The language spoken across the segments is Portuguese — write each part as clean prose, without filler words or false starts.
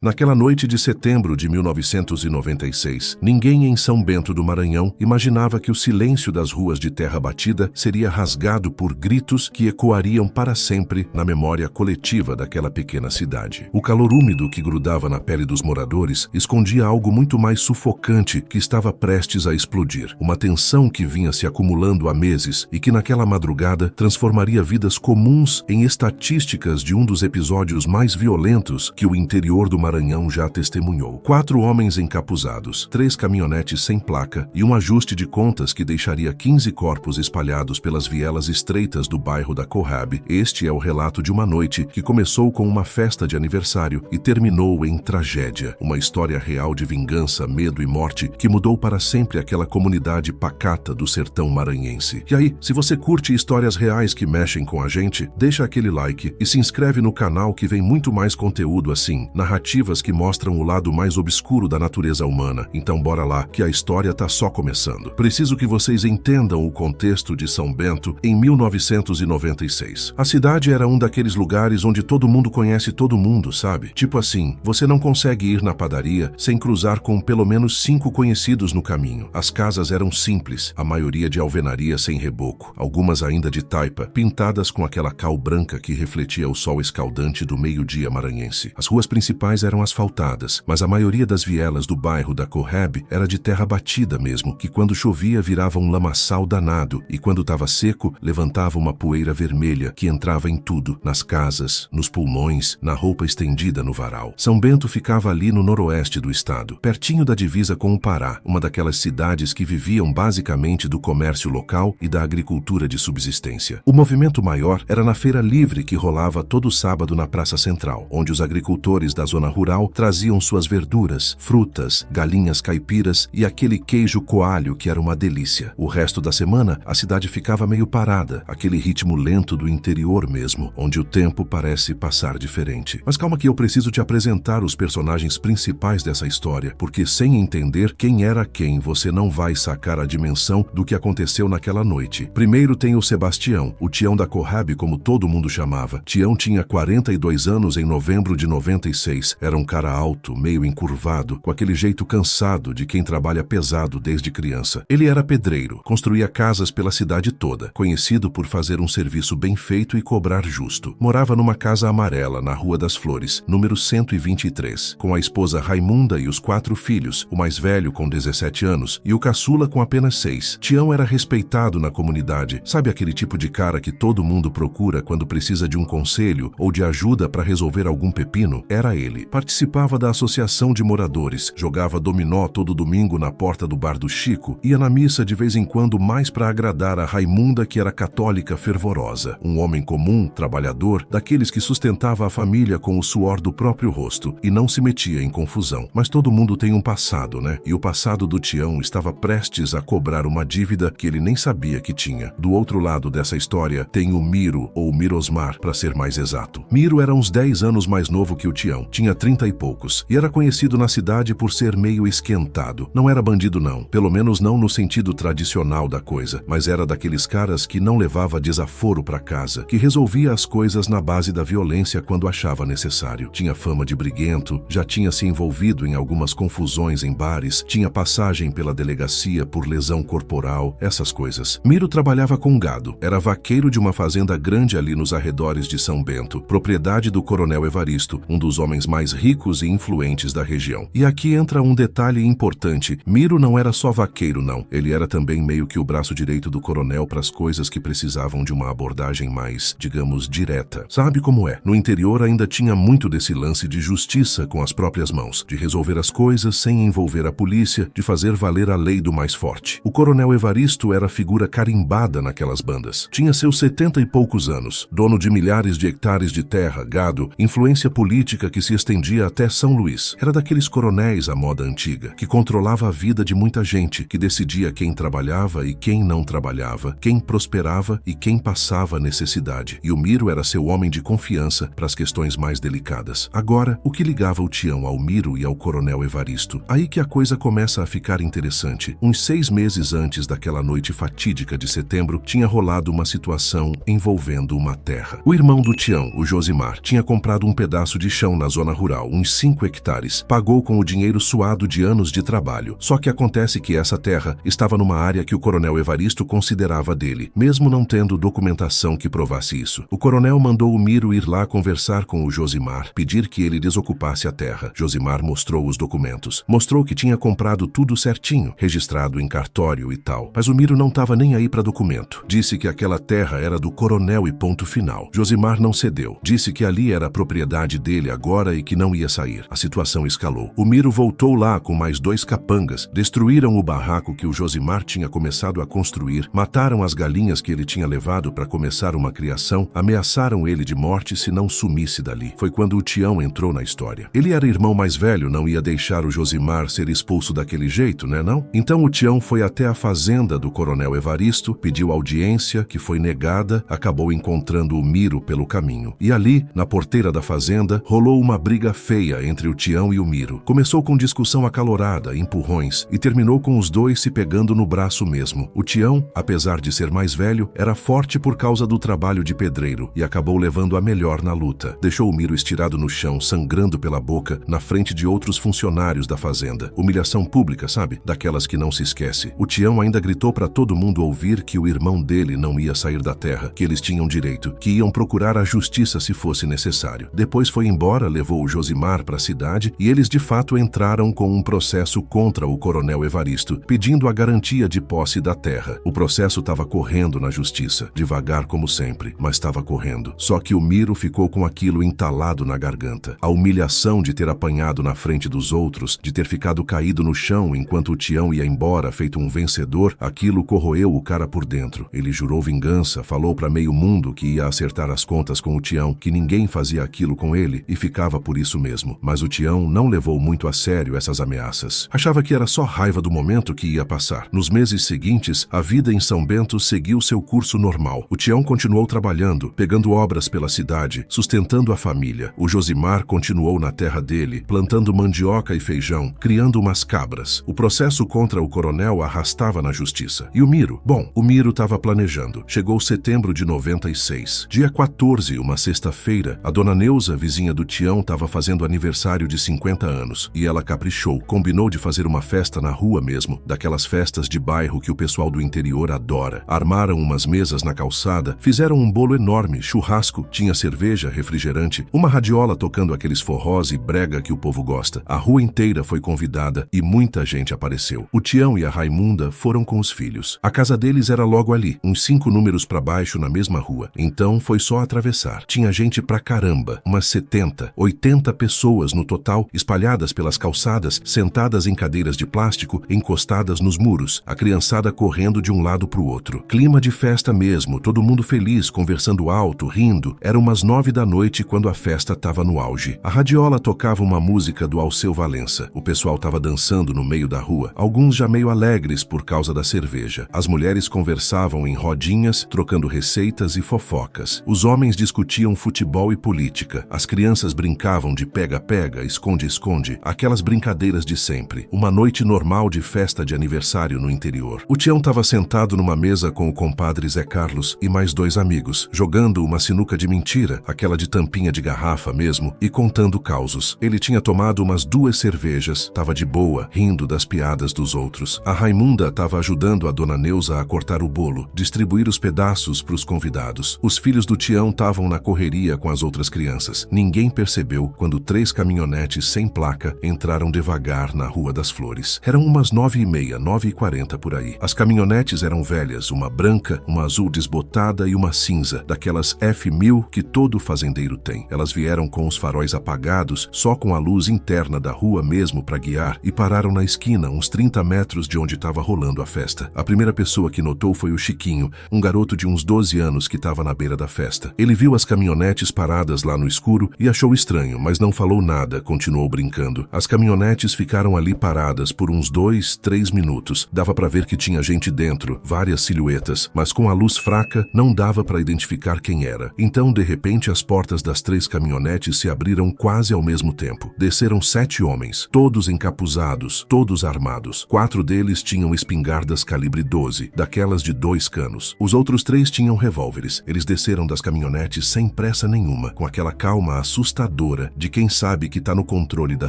Naquela noite de setembro de 1996, ninguém em São Bento do Maranhão imaginava que o silêncio das ruas de terra batida seria rasgado por gritos que ecoariam para sempre na memória coletiva daquela pequena cidade. O calor úmido que grudava na pele dos moradores escondia algo muito mais sufocante que estava prestes a explodir. Uma tensão que vinha se acumulando há meses e que naquela madrugada transformaria vidas comuns em estatísticas de um dos episódios mais violentos que o interior do Maranhão já testemunhou. 4 homens encapuzados, 3 caminhonetes sem placa e um ajuste de contas que deixaria 15 corpos espalhados pelas vielas estreitas do bairro da Cohab. Este é o relato de uma noite que começou com uma festa de aniversário e terminou em tragédia. Uma história real de vingança, medo e morte que mudou para sempre aquela comunidade pacata do sertão maranhense. E aí, se você curte histórias reais que mexem com a gente, deixa aquele like e se inscreve no canal que vem muito mais conteúdo assim, narrativas que mostram o lado mais obscuro da natureza humana. Então bora lá, que a história tá só começando. Preciso que vocês entendam o contexto de São Bento em 1996. A cidade era um daqueles lugares onde todo mundo conhece todo mundo, sabe? Tipo assim, você não consegue ir na padaria sem cruzar com pelo menos 5 conhecidos no caminho. As casas eram simples, a maioria de alvenaria sem reboco, algumas ainda de taipa, pintadas com aquela cal branca que refletia o sol escaldante do meio-dia maranhense. As ruas principais eram asfaltadas, mas a maioria das vielas do bairro da Cohab era de terra batida mesmo, que quando chovia virava um lamaçal danado e quando estava seco levantava uma poeira vermelha que entrava em tudo, nas casas, nos pulmões, na roupa estendida no varal. São Bento ficava ali no noroeste do estado, pertinho da divisa com o Pará, uma daquelas cidades que viviam basicamente do comércio local e da agricultura de subsistência. O movimento maior era na feira livre que rolava todo sábado na Praça Central, onde os agricultores da zona rural traziam suas verduras, frutas, galinhas caipiras e aquele queijo coalho que era uma delícia. O resto da semana, a cidade ficava meio parada, aquele ritmo lento do interior mesmo, onde o tempo parece passar diferente. Mas calma que eu preciso te apresentar os personagens principais dessa história, porque sem entender quem era quem, você não vai sacar a dimensão do que aconteceu naquela noite. Primeiro tem o Sebastião, o Tião da Cohab, como todo mundo chamava. Tião tinha 42 anos em novembro de 96. Era um cara alto, meio encurvado, com aquele jeito cansado de quem trabalha pesado desde criança. Ele era pedreiro, construía casas pela cidade toda, conhecido por fazer um serviço bem feito e cobrar justo. Morava numa casa amarela na Rua das Flores, número 123, com a esposa Raimunda e os 4 filhos, o mais velho com 17 anos e o caçula com apenas 6. Tião era respeitado na comunidade. Sabe aquele tipo de cara que todo mundo procura quando precisa de um conselho ou de ajuda para resolver algum pepino? Era ele. Participava da associação de moradores, jogava dominó todo domingo na porta do bar do Chico, ia na missa de vez em quando mais para agradar a Raimunda, que era católica fervorosa. Um homem comum, trabalhador, daqueles que sustentava a família com o suor do próprio rosto e não se metia em confusão. Mas todo mundo tem um passado, né? E o passado do Tião estava prestes a cobrar uma dívida que ele nem sabia que tinha. Do outro lado dessa história tem o Miro, ou Mirosmar, para ser mais exato. Miro era uns 10 anos mais novo que o Tião, tinha 30 e poucos, e era conhecido na cidade por ser meio esquentado. Não era bandido não, pelo menos não no sentido tradicional da coisa, mas era daqueles caras que não levava desaforo para casa, que resolvia as coisas na base da violência quando achava necessário. Tinha fama de briguento, já tinha se envolvido em algumas confusões em bares, tinha passagem pela delegacia por lesão corporal, essas coisas. Miro trabalhava com gado, era vaqueiro de uma fazenda grande ali nos arredores de São Bento, propriedade do Coronel Evaristo, um dos homens mais ricos e influentes da região. E aqui entra um detalhe importante. Miro não era só vaqueiro não, ele era também meio que o braço direito do coronel para as coisas que precisavam de uma abordagem mais, digamos, direta. Sabe como é? No interior ainda tinha muito desse lance de justiça com as próprias mãos, de resolver as coisas sem envolver a polícia, de fazer valer a lei do mais forte. O Coronel Evaristo era figura carimbada naquelas bandas. Tinha seus 70 e poucos anos, dono de milhares de hectares de terra, gado, influência política que se estendia até São Luís. Era daqueles coronéis à moda antiga, que controlava a vida de muita gente, que decidia quem trabalhava e quem não trabalhava, quem prosperava e quem passava necessidade. E o Miro era seu homem de confiança para as questões mais delicadas. Agora, o que ligava o Tião ao Miro e ao Coronel Evaristo? Aí que a coisa começa a ficar interessante. Uns 6 meses antes daquela noite fatídica de setembro, tinha rolado uma situação envolvendo uma terra. O irmão do Tião, o Josimar, tinha comprado um pedaço de chão na zona rural rural, uns 5 hectares. Pagou com o dinheiro suado de anos de trabalho. Só que acontece que essa terra estava numa área que o coronel Evaristo considerava dele, mesmo não tendo documentação que provasse isso. O coronel mandou o Miro ir lá conversar com o Josimar, pedir que ele desocupasse a terra. Josimar mostrou os documentos. Mostrou que tinha comprado tudo certinho, registrado em cartório e tal. Mas o Miro não estava nem aí para documento. Disse que aquela terra era do coronel e ponto final. Josimar não cedeu. Disse que ali era a propriedade dele agora e que não ia sair. A situação escalou. O Miro voltou lá com mais 2 capangas, destruíram o barraco que o Josimar tinha começado a construir, mataram as galinhas que ele tinha levado para começar uma criação, ameaçaram ele de morte se não sumisse dali. Foi quando o Tião entrou na história. Ele era irmão mais velho, não ia deixar o Josimar ser expulso daquele jeito, né não? Então o Tião foi até a fazenda do coronel Evaristo, pediu audiência, que foi negada, acabou encontrando o Miro pelo caminho. E ali, na porteira da fazenda, rolou uma briga feia entre o Tião e o Miro. Começou com discussão acalorada, empurrões, e terminou com os dois se pegando no braço mesmo. O Tião, apesar de ser mais velho, era forte por causa do trabalho de pedreiro e acabou levando a melhor na luta. Deixou o Miro estirado no chão, sangrando pela boca, na frente de outros funcionários da fazenda. Humilhação pública, sabe? Daquelas que não se esquece. O Tião ainda gritou para todo mundo ouvir que o irmão dele não ia sair da terra, que eles tinham direito, que iam procurar a justiça se fosse necessário. Depois foi embora, levou o Josimar para a cidade e eles de fato entraram com um processo contra o coronel Evaristo, pedindo a garantia de posse da terra. O processo estava correndo na justiça, devagar como sempre, mas estava correndo. Só que o Miro ficou com aquilo entalado na garganta. A humilhação de ter apanhado na frente dos outros, de ter ficado caído no chão enquanto o Tião ia embora feito um vencedor, aquilo corroeu o cara por dentro. Ele jurou vingança, falou para meio mundo que ia acertar as contas com o Tião, que ninguém fazia aquilo com ele e ficava por isso mesmo. Mas o Tião não levou muito a sério essas ameaças. Achava que era só raiva do momento que ia passar. Nos meses seguintes, a vida em São Bento seguiu seu curso normal. O Tião continuou trabalhando, pegando obras pela cidade, sustentando a família. O Josimar continuou na terra dele, plantando mandioca e feijão, criando umas cabras. O processo contra o coronel arrastava na justiça. E o Miro? Bom, o Miro estava planejando. Chegou setembro de 96. Dia 14, uma sexta-feira, a dona Neuza, vizinha do Tião, estava fazendo aniversário de 50 anos. E ela caprichou. Combinou de fazer uma festa na rua mesmo, daquelas festas de bairro que o pessoal do interior adora. Armaram umas mesas na calçada, fizeram um bolo enorme, churrasco, tinha cerveja, refrigerante, uma radiola tocando aqueles forrós e brega que o povo gosta. A rua inteira foi convidada e muita gente apareceu. O Tião e a Raimunda foram com os filhos. A casa deles era logo ali, uns 5 números para baixo na mesma rua. Então foi só atravessar. Tinha gente pra caramba, umas 70, 80 pessoas no total, espalhadas pelas calçadas, sentadas em cadeiras de plástico, encostadas nos muros, a criançada correndo de um lado pro outro. Clima de festa mesmo, todo mundo feliz, conversando alto, rindo. Era umas 9 da noite quando a festa estava no auge. A radiola tocava uma música do Alceu Valença. O pessoal estava dançando no meio da rua, alguns já meio alegres por causa da cerveja. As mulheres conversavam em rodinhas, trocando receitas e fofocas. Os homens discutiam futebol e política. As crianças brincavam de pega-pega, esconde-esconde, aquelas brincadeiras de sempre. Uma noite normal de festa de aniversário no interior. O Tião estava sentado numa mesa com o compadre Zé Carlos e mais 2 amigos, jogando uma sinuca de mentira, aquela de tampinha de garrafa mesmo, e contando causos. Ele tinha tomado umas 2 cervejas, estava de boa, rindo das piadas dos outros. A Raimunda estava ajudando a dona Neuza a cortar o bolo, distribuir os pedaços para os convidados. Os filhos do Tião estavam na correria com as outras crianças. Ninguém percebeu quando 3 caminhonetes sem placa entraram devagar na Rua das Flores. Eram umas 9h30, 9h40 por aí. As caminhonetes eram velhas, uma branca, uma azul desbotada e uma cinza, daquelas F1000 que todo fazendeiro tem. Elas vieram com os faróis apagados, só com a luz interna da rua mesmo para guiar, e pararam na esquina, uns 30 metros de onde estava rolando a festa. A primeira pessoa que notou foi o Chiquinho, um garoto de uns 12 anos que estava na beira da festa. Ele viu as caminhonetes paradas lá no escuro e achou estranho, mas não falou nada, continuou brincando. As caminhonetes ficaram ali paradas por uns 2, 3 minutos. Dava para ver que tinha gente dentro, várias silhuetas, mas com a luz fraca não dava para identificar quem era. Então, de repente, as portas das 3 caminhonetes se abriram quase ao mesmo tempo. Desceram 7 homens, todos encapuzados, todos armados. 4 deles tinham espingardas calibre 12, daquelas de 2 canos. Os outros 3 tinham revólveres. Eles desceram das caminhonetes sem pressa nenhuma, com aquela calma assustadora de quem sabe que tá no controle da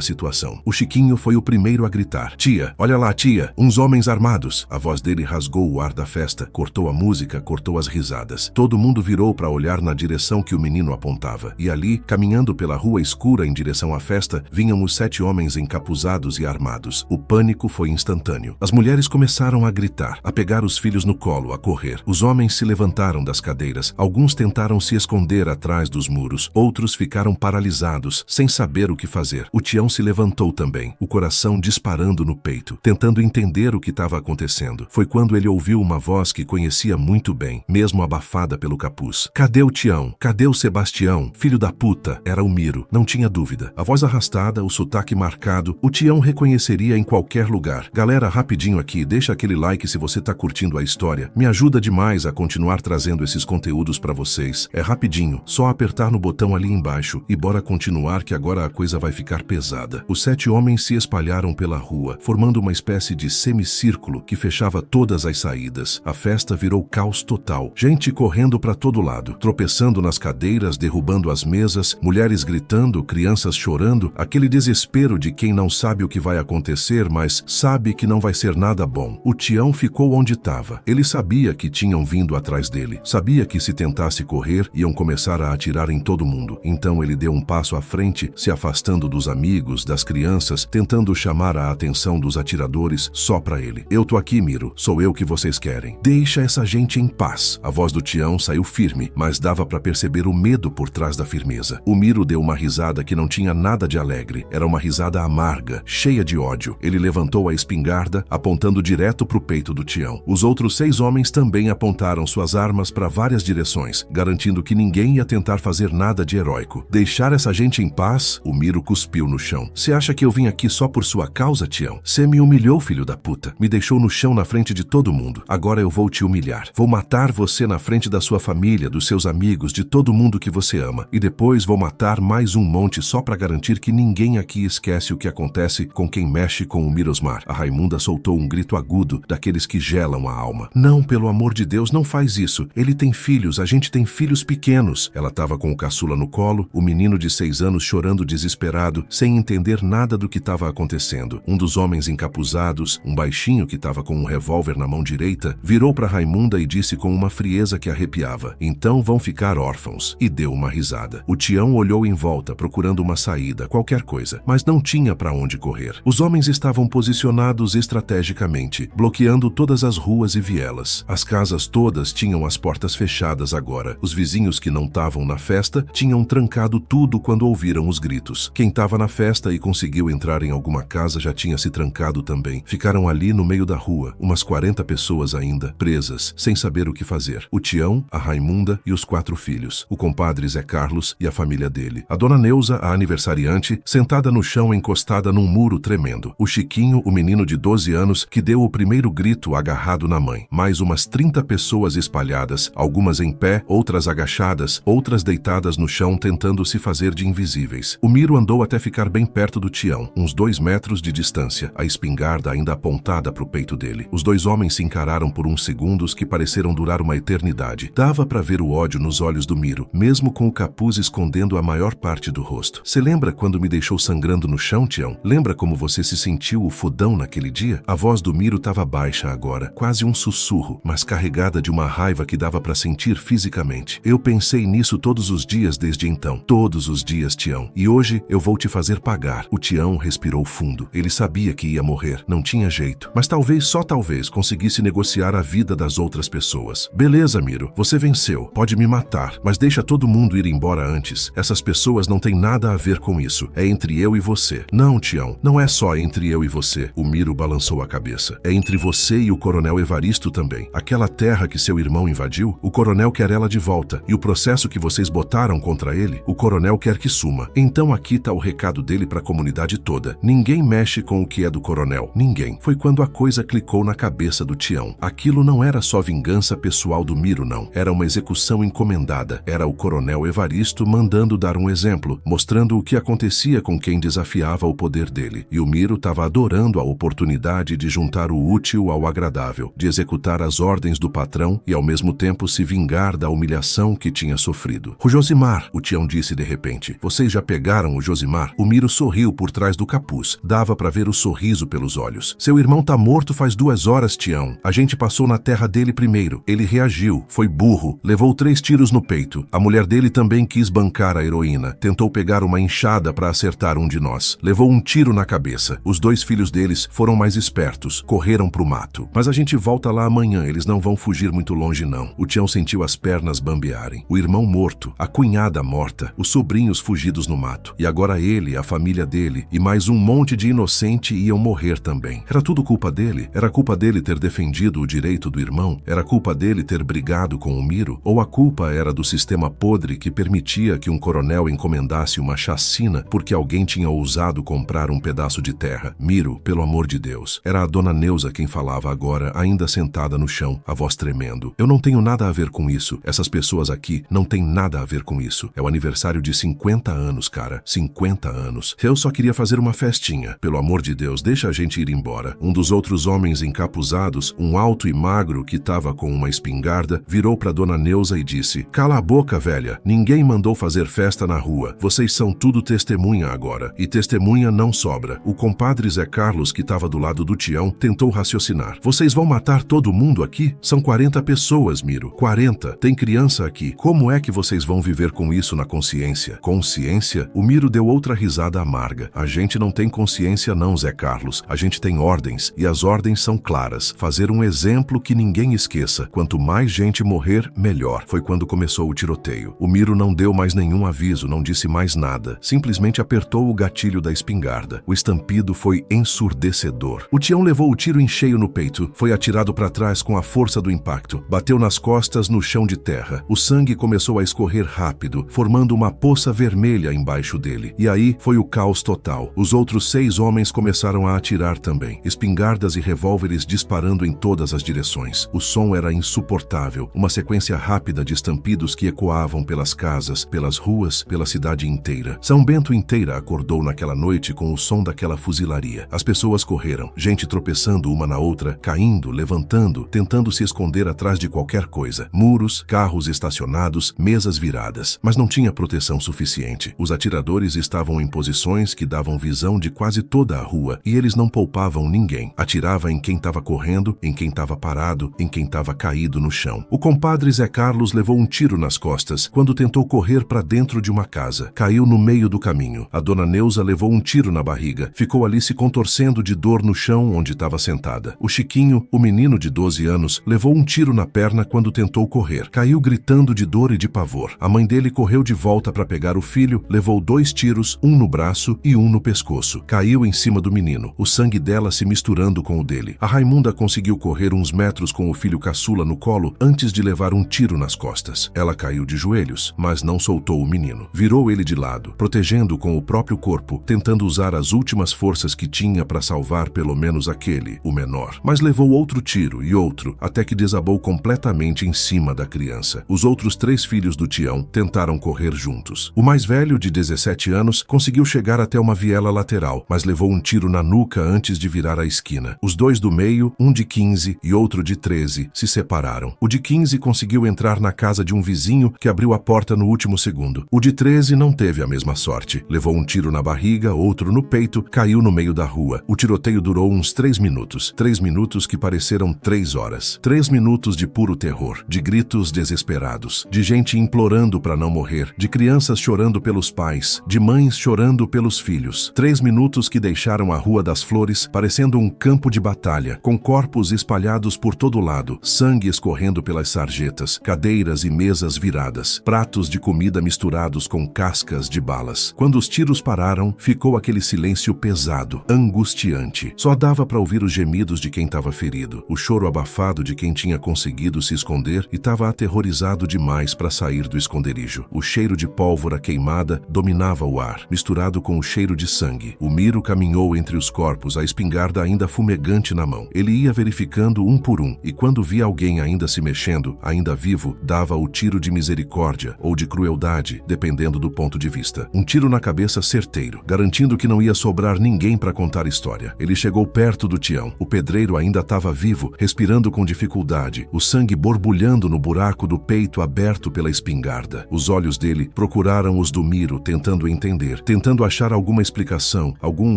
situação. O Chiquinho foi o primeiro a gritar: "Tia, olha lá, tia, uns homens armados." A voz dele rasgou o ar da festa, cortou a música, cortou as risadas. Todo mundo virou para olhar na direção que o menino apontava. E ali, caminhando pela rua escura em direção à festa, vinham os 7 homens encapuzados e armados. O pânico foi instantâneo. As mulheres começaram a gritar, a pegar os filhos no colo, a correr. Os homens se levantaram das cadeiras. Alguns tentaram se esconder atrás dos muros. Outros ficaram paralisados, sem saber o que fazer. O Tião se levantou também, o coração disparando no peito, tentando entender o que estava acontecendo. Foi quando ele ouviu uma voz que conhecia muito bem, mesmo abafada pelo capuz. "Cadê o Tião? Cadê o Sebastião? Filho da puta!" Era o Miro, não tinha dúvida. A voz arrastada, o sotaque marcado, o Tião reconheceria em qualquer lugar. Galera, rapidinho aqui, deixa aquele like se você tá curtindo a história. Me ajuda demais a continuar trazendo esses conteúdos pra vocês. É rapidinho, só apertar no botão ali embaixo e bora continuar que agora a coisa vai ficar pesada. Os 7 homens se espalharam pela rua, formando uma espécie de semicírculo que fechava todas as saídas. A festa virou caos total. Gente correndo pra todo lado, tropeçando nas cadeiras, derrubando as mesas, mulheres gritando, crianças chorando, aquele desespero de quem não sabe o que vai acontecer, mas sabe que não vai ser nada bom. O Tião ficou onde estava. Ele sabia que tinham vindo atrás dele. Sabia que se tentasse correr, iam começar a atirar em todo mundo. Então ele deu um passo à frente, se afastando dos amigos, das crianças, tentando chamar a atenção dos atiradores só pra ele. "Eu tô aqui, Miro. Sou eu que vocês querem. Deixa essa gente em paz." A voz do Tião saiu firme, mas dava pra perceber o medo por trás da firmeza. O Miro deu uma risada que não tinha nada de alegre. Era uma risada amarga, cheia de ódio. Ele levantou a espingarda, apontando direto pro peito do Tião. Os outros 6 homens também apontaram suas armas para várias direções, garantindo que ninguém ia tentar fazer nada de heróico. "Deixar essa gente em paz?" O Miro cuspiu no chão. "Você acha que eu vim aqui só por sua causa, Tião? Você me humilhou, filho da puta. Me deixou no chão na frente de todo mundo. Agora eu vou te humilhar. Vou matar você na frente da sua família, dos seus amigos, de todo mundo que você ama. E depois vou matar mais um monte só para garantir que ninguém aqui esquece o que acontece com quem mexe com o Mirosmar." A Raimunda soltou um grito agudo, daqueles que gelam a alma. "Não, pelo amor de Deus, não faz isso. Ele tem filhos, a gente tem filhos pequenos." Ela estava com o caçula no colo, o menino de 6 anos chorando desesperado, sem entender nada do que estava acontecendo. Um dos homens encapuzados, um baixinho que estava com um revólver na mão direita, virou para Raimunda e disse com uma frieza que arrepiava: "Então vão ficar órfãos." E deu uma risada. O Tião olhou em volta, procurando uma saída, qualquer coisa, mas não tinha para onde correr. Os homens estavam posicionados estrategicamente, bloqueando todas as ruas e vielas. As casas todas tinham as portas fechadas agora. Os vizinhos que não estavam na festa tinham trancado tudo quando ouviram os gritos. Quem estava na festa e conseguiu entrar em alguma casa já tinha se trancado também. Ficaram ali no meio da rua, umas 40 pessoas ainda, presas, sem saber o que fazer. O Tião, a Raimunda e os 4 filhos. O compadre Zé Carlos e a família dele. A dona Neuza, a aniversariante, sentada no chão encostada num muro tremendo. O Chiquinho, o menino de 12 anos, que deu o primeiro grito agarrado na mãe. Mais umas 30 pessoas espalhadas, algumas em pé, outras agachadas, outras deitadas no chão tentando se fazer de invisíveis. O Miro andou até ficar bem perto do Tião, uns 2 metros de distância, a espingarda ainda apontada pro peito dele. Os 2 homens se encararam por uns segundos que pareceram durar uma eternidade. Dava pra ver o ódio nos olhos do Miro, mesmo com o capuz escondendo a maior parte do rosto. "Você lembra quando me deixou sangrando no chão, Tião? Lembra como você se sentiu o fodão naquele dia?" A voz do Miro estava baixa agora, quase um sussurro, mas carregada de uma raiva que dava pra sentir fisicamente. "Eu pensei nisso todos os dias desde então. Todos os dias, Tião. E hoje eu vou te fazer pagar." O Tião respirou fundo. Ele sabia que ia morrer. Não tinha jeito. Mas talvez, só talvez, conseguisse negociar a vida das outras pessoas. "Beleza, Miro. Você venceu. Pode me matar. Mas deixa todo mundo ir embora antes. Essas pessoas não têm nada a ver com isso. É entre eu e você." "Não, Tião. Não é só entre eu e você." O Miro balançou a cabeça. "É entre você e o coronel Evaristo também. Aquela terra que seu irmão invadiu, o coronel quer ela de volta. E o processo que vocês botaram contra ele, o coronel quer que suma. Então aqui tá o recado dele pra comunidade toda. Ninguém mexe com o que é do coronel. Ninguém." Foi quando a coisa clicou na cabeça do Tião. Aquilo não era só vingança pessoal do Miro, não. Era uma execução encomendada. Era o coronel Evaristo mandando dar um exemplo, mostrando o que acontecia com quem desafiava o poder dele. E o Miro estava adorando a oportunidade de juntar o útil ao agradável, de executar as ordens do patrão e ao mesmo tempo se vingar da humilhação que tinha sofrido. "O Josimar", o Tião disse de repente, "você Vocês já pegaram o Josimar? O Miro sorriu por trás do capuz. Dava para ver o sorriso pelos olhos. Seu irmão tá morto faz 2 horas, Tião. A gente passou na terra dele primeiro. Ele reagiu. Foi burro. Levou 3 tiros no peito. A mulher dele também quis bancar a heroína. Tentou pegar uma enxada para acertar um de nós. Levou um tiro na cabeça. Os 2 filhos deles foram mais espertos. Correram pro mato. Mas a gente volta lá amanhã. Eles não vão fugir muito longe, não. O Tião sentiu as pernas bambearem. O irmão morto. A cunhada morta. Os sobrinhos fugidos no mato. E agora ele, a família dele e mais um monte de inocente iam morrer também. Era tudo culpa dele? Era culpa dele ter defendido o direito do irmão? Era culpa dele ter brigado com o Miro? Ou a culpa era do sistema podre que permitia que um coronel encomendasse uma chacina porque alguém tinha ousado comprar um pedaço de terra? Miro, pelo amor de Deus. Era a dona Neuza quem falava agora, ainda sentada no chão, a voz tremendo. Eu não tenho nada a ver com isso. Essas pessoas aqui não têm nada a ver com isso. É o aniversário de 50 anos, cara. 50 anos. Eu só queria fazer uma festinha. Pelo amor de Deus, deixa a gente ir embora. Um dos outros homens encapuzados, um alto e magro que estava com uma espingarda, virou para dona Neuza e disse: "Cala a boca, velha. Ninguém mandou fazer festa na rua. Vocês são tudo testemunha agora. E testemunha não sobra." O compadre Zé Carlos, que estava do lado do Tião, tentou raciocinar. "Vocês vão matar todo mundo aqui? São 40 pessoas, Miro. 40. Tem criança aqui. Como é que vocês vão viver com isso na consciência?" Consciência? O Miro deu outra risada amarga. "A gente não tem consciência não, Zé Carlos. A gente tem ordens. E as ordens são claras. Fazer um exemplo que ninguém esqueça. Quanto mais gente morrer, melhor." Foi quando começou o tiroteio. O Miro não deu mais nenhum aviso, não disse mais nada. Simplesmente apertou o gatilho da espingarda. O estampido foi ensurdecedor. O Tião levou o tiro em cheio no peito. Foi atirado para trás com a força do impacto. Bateu nas costas no chão de terra. O sangue começou a escorrer rápido, formando uma poça vermelha embaixo dele. E aí foi o caos total. Os outros 6 homens começaram a atirar também. Espingardas e revólveres disparando em todas as direções. O som era insuportável. Uma sequência rápida de estampidos que ecoavam pelas casas, pelas ruas, pela cidade inteira. São Bento inteira acordou naquela noite com o som daquela fuzilaria. As pessoas correram, gente tropeçando uma na outra, caindo, levantando, tentando se esconder atrás de qualquer coisa. Muros, carros estacionados, mesas viradas. Mas não tinha proteção suficiente. Os atiradores estavam em posições que davam visão de quase toda a rua e eles não poupavam ninguém. Atirava em quem estava correndo, em quem estava parado, em quem estava caído no chão. O compadre Zé Carlos levou um tiro nas costas quando tentou correr para dentro de uma casa. Caiu no meio do caminho. A dona Neuza levou um tiro na barriga. Ficou ali se contorcendo de dor no chão onde estava sentada. O Chiquinho, o menino de 12 anos, levou um tiro na perna quando tentou correr. Caiu gritando de dor e de pavor. A mãe dele correu de volta para pegar o filho, levou 2 tiros, um no braço e um no pescoço. Caiu em cima do menino, o sangue dela se misturando com o dele. A Raimunda conseguiu correr uns metros com o filho caçula no colo antes de levar um tiro nas costas. Ela caiu de joelhos, mas não soltou o menino. Virou ele de lado, protegendo com o próprio corpo, tentando usar as últimas forças que tinha para salvar pelo menos aquele, o menor. Mas levou outro tiro e outro, até que desabou completamente em cima da criança. Os outros 3 filhos do Tião tentaram correr juntos. O mais velho, de 17 anos, conseguiu chegar até uma viela lateral, mas levou um tiro na nuca antes de virar a esquina. Os 2 do meio, um de 15 e outro de 13, se separaram. O de 15 conseguiu entrar na casa de um vizinho que abriu a porta no último segundo. O de 13 não teve a mesma sorte. Levou um tiro na barriga, outro no peito, caiu no meio da rua. O tiroteio durou uns 3 minutos. 3 minutos que pareceram 3 horas. 3 minutos de puro terror, de gritos desesperados, de gente implorando para não morrer, de crianças chorando pelos pais, de mães chorando pelos filhos. 3 minutos que deixaram a Rua das Flores parecendo um campo de batalha, com corpos espalhados por todo lado, sangue escorrendo pelas sarjetas, cadeiras e mesas viradas, pratos de comida misturados com cascas de balas. Quando os tiros pararam, ficou aquele silêncio pesado, angustiante. Só dava para ouvir os gemidos de quem estava ferido, o choro abafado de quem tinha conseguido se esconder e estava aterrorizado demais para sair do esconderijo. O cheiro de pólvora queimada dominava o ar, misturado com o cheiro de sangue. O Miro caminhou entre os corpos, a espingarda ainda fumegante na mão. Ele ia verificando um por um, e quando via alguém ainda se mexendo, ainda vivo, dava o tiro de misericórdia ou de crueldade, dependendo do ponto de vista. Um tiro na cabeça certeiro, garantindo que não ia sobrar ninguém para contar história. Ele chegou perto do Tião. O pedreiro ainda estava vivo, respirando com dificuldade, o sangue borbulhando no buraco do peito aberto pela espingarda. Os olhos dele procuraram os do Miro, tentando entender, tentando achar alguma explicação, algum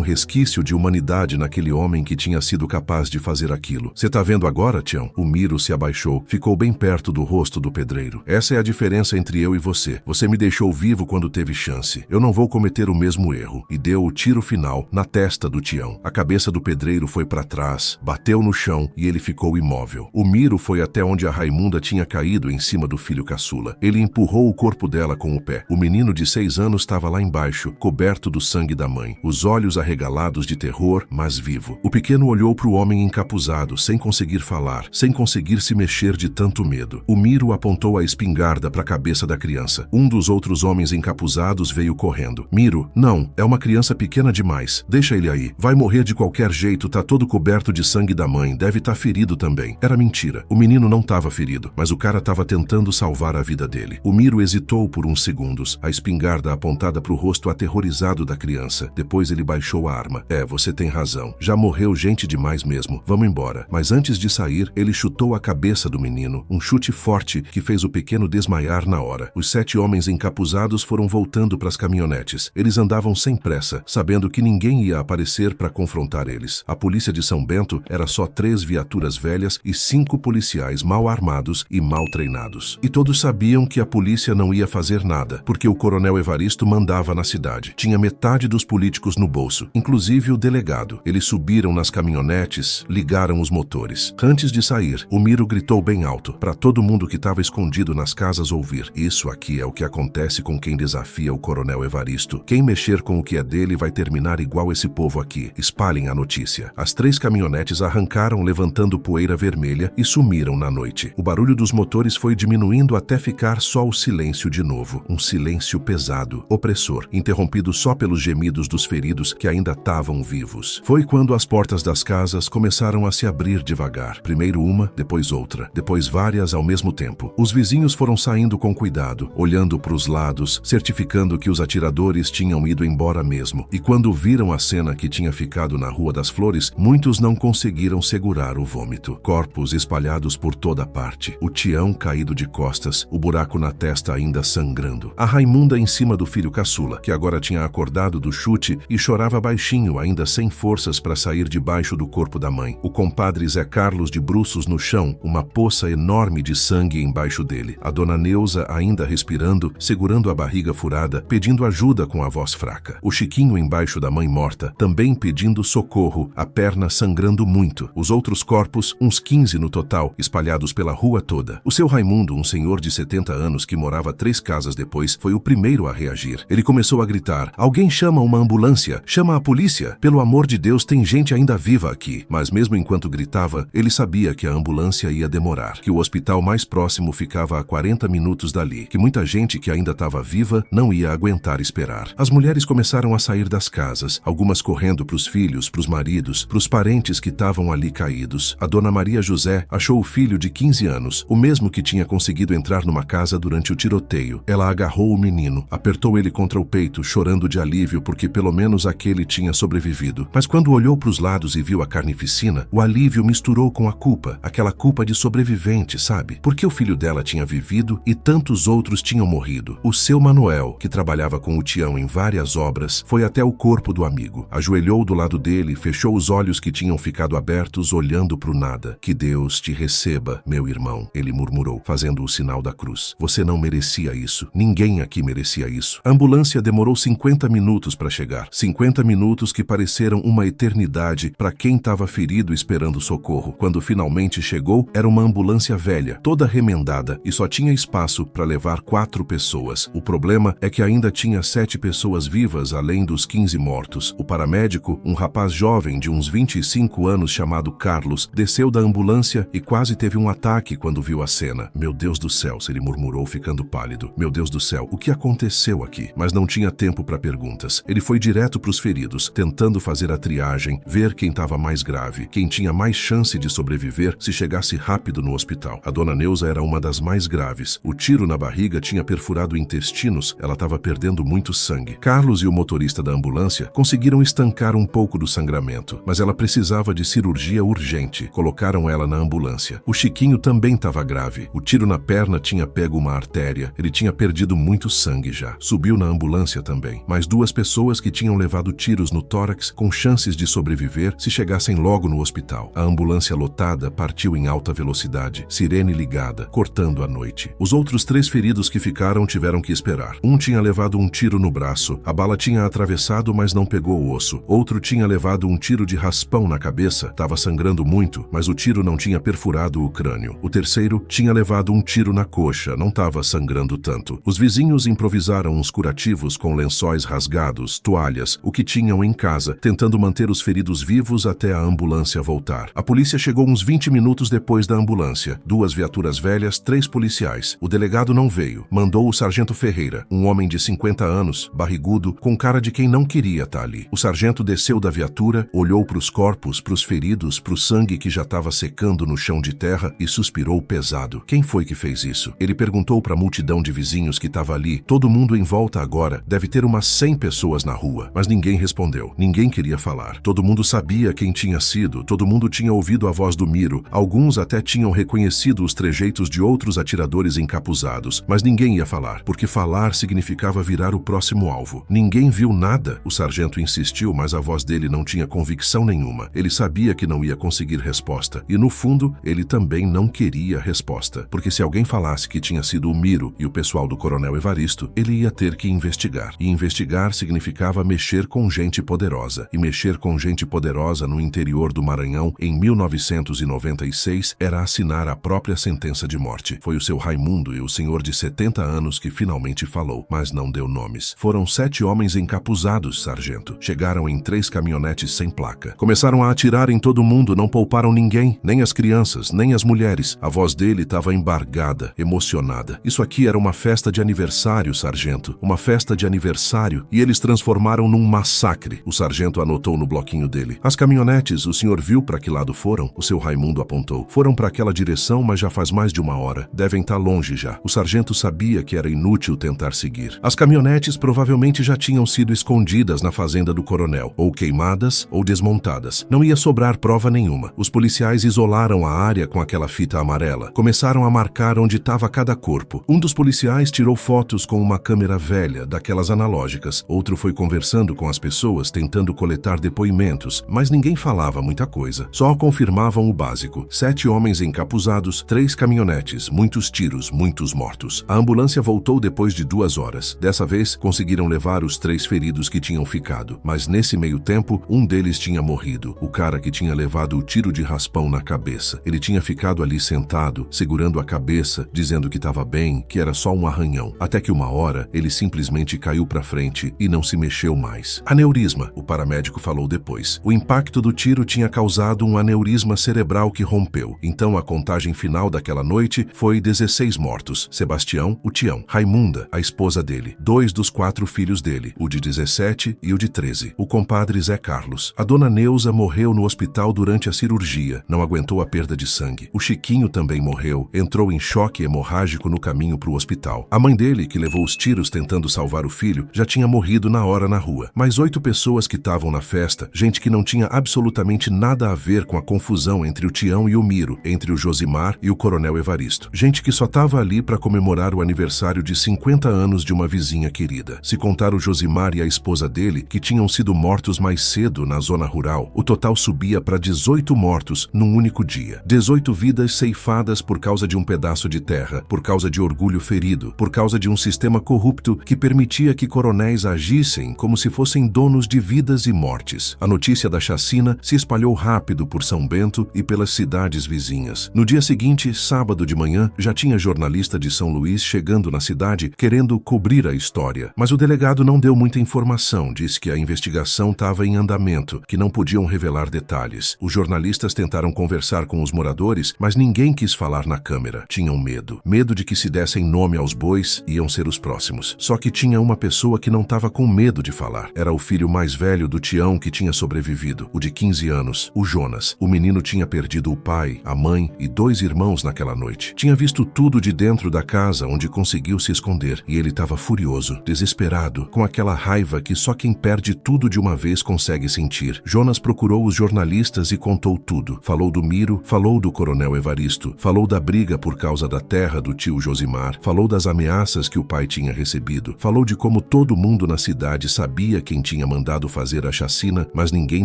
resquício de humanidade naquele homem que tinha sido capaz de fazer aquilo. "Você tá vendo agora, Tião?" O Miro se abaixou, ficou bem perto do rosto do pedreiro. "Essa é a diferença entre eu e você. Você me deixou vivo quando teve chance. Eu não vou cometer o mesmo erro." E deu o tiro final na testa do Tião. A cabeça do pedreiro foi para trás, bateu no chão e ele ficou imóvel. O Miro foi até onde a Raimunda tinha caído em cima do filho caçula. Ele empurrou o corpo dela com o pé. O menino de 6 anos estava lá embaixo, coberto do sangue da mãe, os olhos arregalados de terror, mas vivo. O pequeno olhou para o homem encapuzado, sem conseguir falar, sem conseguir se mexer de tanto medo. O Miro apontou a espingarda para a cabeça da criança. Um dos outros homens encapuzados veio correndo. "Miro, não, é uma criança pequena demais. Deixa ele aí. Vai morrer de qualquer jeito, tá todo coberto de sangue da mãe, deve estar ferido também." Era mentira. O menino não estava ferido, mas o cara estava tentando salvar a vida dele. O Miro hesitou por uns segundos, a espingarda apontada para o rosto aterrorizado da criança. Depois ele baixou a arma. Você tem razão. Já morreu gente demais mesmo. Vamos embora." Mas antes de sair, ele chutou a cabeça do menino, um chute forte que fez o pequeno desmaiar na hora. Os 7 homens encapuzados foram voltando para as caminhonetes. Eles andavam sem pressa, sabendo que ninguém ia aparecer para confrontar eles. A polícia de São Bento era só 3 viaturas velhas e 5 policiais mal armados e mal treinados. E todos sabiam que a polícia não ia fazer nada, porque o coronel Evaristo mandava na cidade. Tinha metade dos políticos no bolso, inclusive o delegado. Eles subiram nas caminhonetes, ligaram os motores. Antes de sair, o Miro gritou bem alto, para todo mundo que estava escondido nas casas ouvir: "Isso aqui é o que acontece com quem desafia o coronel Evaristo. Quem mexer com o que é dele vai terminar igual esse povo aqui. Espalhem a notícia." As 3 caminhonetes arrancaram levantando poeira vermelha e sumiram na noite. O barulho dos motores foi diminuindo até ficar só o silêncio de novo. Um silêncio pesado, opressor, interrompido só pelos gemidos dos feridos que ainda estavam vivos. Foi quando as portas das casas começaram a se abrir devagar. Primeiro uma, depois outra, depois várias ao mesmo tempo. Os vizinhos foram saindo com cuidado, olhando para os lados, certificando que os atiradores tinham ido embora mesmo. E quando viram a cena que tinha ficado na Rua das Flores, muitos não conseguiram segurar o vômito. Corpos espalhados por toda parte. O Tião caído de costas, o buraco na testa ainda sangrando. A Raimunda em cima do filho caçula, que agora tinha acordado do chute e chorava baixinho, ainda sem forças para sair debaixo do corpo da mãe. O compadre Zé Carlos de bruços no chão, uma poça enorme de sangue embaixo dele. A dona Neuza ainda respirando, segurando a barriga furada, pedindo ajuda com a voz fraca. O Chiquinho embaixo da mãe morta, também pedindo socorro, a perna sangrando muito. Os outros corpos, uns 15 no total, espalhados pela rua toda. O seu Raimundo, um senhor de 70 anos que morava 3 casas depois, foi o primeiro a reagir. Ele começou a gritar: "Alguém chama uma ambulância! Chama a polícia! Pelo amor de Deus, tem gente ainda viva aqui!" Mas mesmo enquanto gritava, ele sabia que a ambulância ia demorar, que o hospital mais próximo ficava a 40 minutos dali, que muita gente que ainda estava viva não ia aguentar esperar. As mulheres começaram a sair das casas, algumas correndo para os filhos, para os maridos, para os parentes que estavam ali caídos. A dona Maria José achou o filho de 15 anos, o mesmo que tinha conseguido entrar numa casa durante o tiroteio. Ela agarrou o menino, apertou ele contra o peito, chorando de alívio porque pelo menos aquele tinha sobrevivido. Mas quando olhou para os lados e viu a carnificina, o alívio misturou com a culpa, aquela culpa de sobrevivente, sabe? Porque o filho dela tinha vivido e tantos outros tinham morrido. O seu Manuel, que trabalhava com o Tião em várias obras, foi até o corpo do amigo, ajoelhou do lado dele, fechou os olhos que tinham ficado abertos, olhando para o nada. "Que Deus te receba, meu irmão", ele murmurou, fazendo o sinal da cruz. "Você não merecia isso. Ninguém aqui merecia isso." A ambulância demorou 50 minutos para chegar. 50 minutos que pareceram uma eternidade para quem estava ferido esperando socorro. Quando finalmente chegou, era uma ambulância velha, toda remendada, e só tinha espaço para levar 4 pessoas. O problema é que ainda tinha 7 pessoas vivas, além dos 15 mortos. O paramédico, um rapaz jovem de uns 25 anos chamado Carlos, desceu da ambulância e quase teve um ataque quando viu a cena. "Meu Deus do céu", ele murmurou ficando pálido. "Meu Deus do céu, o que aconteceu aqui?" Mas não tinha tempo para perguntas. Ele foi direto para os feridos, tentando fazer a triagem, ver quem estava mais grave, quem tinha mais chance de sobreviver se chegasse rápido no hospital. A dona Neuza era uma das mais graves. O tiro na barriga tinha perfurado intestinos, ela estava perdendo muito sangue. Carlos e o motorista da ambulância conseguiram estancar um pouco do sangramento, mas ela precisava de cirurgia urgente. Colocaram ela na ambulância. O Chiquinho também estava grave. O tiro na perna tinha pego uma artéria. Ele tinha perdido muito sangue. sangue já. Subiu na ambulância também. Mais 2 pessoas que tinham levado tiros no tórax com chances de sobreviver se chegassem logo no hospital. A ambulância lotada partiu em alta velocidade, sirene ligada, cortando a noite. Os outros 3 feridos que ficaram tiveram que esperar. Um tinha levado um tiro no braço. A bala tinha atravessado, mas não pegou o osso. Outro tinha levado um tiro de raspão na cabeça. Estava sangrando muito, mas o tiro não tinha perfurado o crânio. O terceiro tinha levado um tiro na coxa. Não estava sangrando tanto. Os vizinhos improvisaram uns curativos com lençóis rasgados, toalhas, o que tinham em casa, tentando manter os feridos vivos até a ambulância voltar. A polícia chegou uns 20 minutos depois da ambulância. 2 viaturas velhas, 3 policiais. O delegado não veio. Mandou o sargento Ferreira, um homem de 50 anos, barrigudo, com cara de quem não queria estar ali. O sargento desceu da viatura, olhou para os corpos, para os feridos, para o sangue que já estava secando no chão de terra e suspirou pesado. Quem foi que fez isso? Ele perguntou para a multidão de vizinhos que estava ali. Todo mundo em volta agora. Deve ter umas 100 pessoas na rua. Mas ninguém respondeu. Ninguém queria falar. Todo mundo sabia quem tinha sido. Todo mundo tinha ouvido a voz do Miro. Alguns até tinham reconhecido os trejeitos de outros atiradores encapuzados. Mas ninguém ia falar, porque falar significava virar o próximo alvo. Ninguém viu nada. O sargento insistiu, mas a voz dele não tinha convicção nenhuma. Ele sabia que não ia conseguir resposta. E no fundo, ele também não queria resposta. Porque se alguém falasse que tinha sido o Miro e o pessoal do Coronel Evaristo, ele ia ter que investigar. E investigar significava mexer com gente poderosa. E mexer com gente poderosa no interior do Maranhão, em 1996, era assinar a própria sentença de morte. Foi o seu Raimundo e o senhor de 70 anos que finalmente falou, mas não deu nomes. Foram 7 homens encapuzados, sargento. Chegaram em 3 caminhonetes sem placa. Começaram a atirar em todo mundo, não pouparam ninguém, nem as crianças, nem as mulheres. A voz dele estava embargada, emocionada. Isso aqui era uma festa de aniversário, sargento. Uma festa de aniversário, e eles transformaram num massacre. O sargento anotou no bloquinho dele. As caminhonetes, o senhor viu para que lado foram? O seu Raimundo apontou. Foram para aquela direção, mas já faz mais de 1 hora. Devem estar longe já. O sargento sabia que era inútil tentar seguir. As caminhonetes provavelmente já tinham sido escondidas na fazenda do coronel, ou queimadas ou desmontadas. Não ia sobrar prova nenhuma. Os policiais isolaram a área com aquela fita amarela. Começaram a marcar onde estava cada corpo. Um dos policiais tirou fotos com uma câmera velha, daquelas analógicas. Outro foi conversando com as pessoas, tentando coletar depoimentos, mas ninguém falava muita coisa. Só confirmavam o básico. 7 homens encapuzados, 3 caminhonetes, muitos tiros, muitos mortos. A ambulância voltou depois de 2 horas. Dessa vez, conseguiram levar os 3 feridos que tinham ficado. Mas nesse meio tempo, um deles tinha morrido. O cara que tinha levado o tiro de raspão na cabeça. Ele tinha ficado ali sentado, segurando a cabeça, dizendo que estava bem, que era só um arranhão. Até que uma hora, ele simplesmente caiu para frente e não se mexeu mais. Aneurisma, o paramédico falou depois. O impacto do tiro tinha causado um aneurisma cerebral que rompeu. Então a contagem final daquela noite foi 16 mortos. Sebastião, o Tião. Raimunda, a esposa dele. 2 dos 4 filhos dele, o de 17 e o de 13. O compadre Zé Carlos. A dona Neuza morreu no hospital durante a cirurgia. Não aguentou a perda de sangue. O Chiquinho também morreu. Entrou em choque hemorrágico no caminho para o hospital. A mãe dele, que levou os tiros tentando salvar o filho, já tinha morrido na hora na rua. Mais 8 pessoas que estavam na festa, gente que não tinha absolutamente nada a ver com a confusão entre o Tião e o Miro, entre o Josimar e o Coronel Evaristo. Gente que só estava ali para comemorar o aniversário de 50 anos de uma vizinha querida. Se contar o Josimar e a esposa dele, que tinham sido mortos mais cedo na zona rural, o total subia para 18 mortos num único dia. 18 vidas ceifadas por causa de um pedaço de terra, por causa de orgulho ferido, por causa de um sistema corrupto que permitia que coronéis agissem como se fossem donos de vidas e mortes. A notícia da chacina se espalhou rápido por São Bento e pelas cidades vizinhas. No dia seguinte, sábado de manhã, já tinha jornalista de São Luís chegando na cidade querendo cobrir a história. Mas o delegado não deu muita informação, disse que a investigação estava em andamento, que não podiam revelar detalhes. Os jornalistas tentaram conversar com os moradores, mas ninguém quis falar na câmera. Tinham medo. Medo de que se dessem nome aos bois, iam ser os próximos. Só que tinha uma pessoa que não estava com medo de falar. Era o filho mais velho do Tião que tinha sobrevivido, o de 15 anos, o Jonas. O menino tinha perdido o pai, a mãe e 2 irmãos naquela noite. Tinha visto tudo de dentro da casa onde conseguiu se esconder e ele estava furioso, desesperado, com aquela raiva que só quem perde tudo de uma vez consegue sentir. Jonas procurou os jornalistas e contou tudo. Falou do Miro, falou do Coronel Evaristo, falou da briga por causa da terra do tio Josimar, falou das ameaças que o pai tinha tinha recebido. Falou de como todo mundo na cidade sabia quem tinha mandado fazer a chacina, mas ninguém